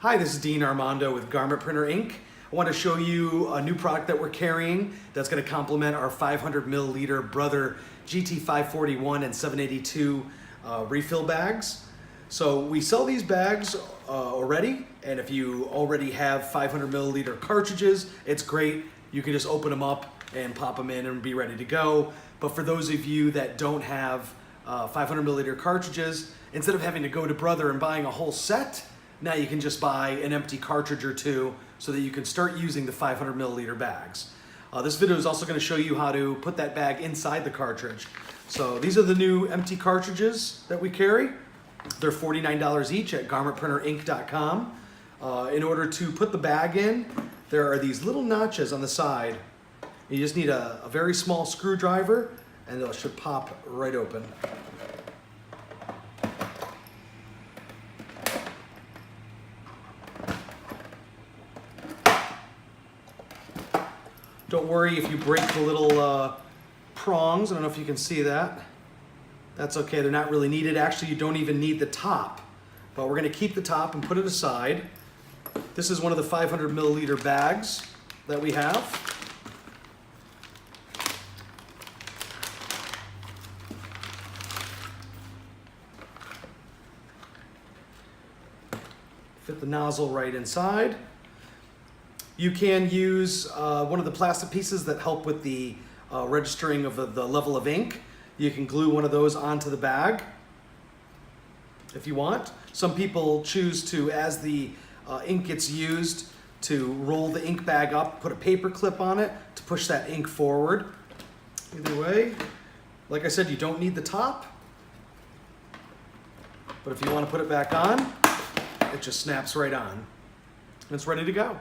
Hi, this is Dean Armando with Garment Printer Inc. I want to show you a new product that we're carrying that's going to complement our 500 milliliter Brother GT541 and 782 refill bags. So we sell these bags already, and if you already have 500 milliliter cartridges, it's great. You can just open them up and pop them in and be ready to go. But for those of you that don't have 500 milliliter cartridges, instead of having to go to Brother and buying a whole set, now you can just buy an empty cartridge or two so that you can start using the 500 milliliter bags. This video is also going to show you how to put that bag inside the cartridge. So these are the new empty cartridges that we carry. They're $49 each at garmentprinterinc.com. In order to put the bag in, there are these little notches on the side. You just need a very small screwdriver and it should pop right open. Don't worry if you break the little prongs. I don't know if you can see that. That's okay, they're not really needed. Actually, you don't even need the top, but we're gonna keep the top and put it aside. This is one of the 500 milliliter bags that we have. Fit the nozzle right inside. You can use one of the plastic pieces that help with the registering of the level of ink. You can glue one of those onto the bag if you want. Some people choose to, as the ink gets used, to roll the ink bag up, put a paper clip on it to push that ink forward. Either way, like I said, you don't need the top, but if you want to put it back on, it just snaps right on and it's ready to go.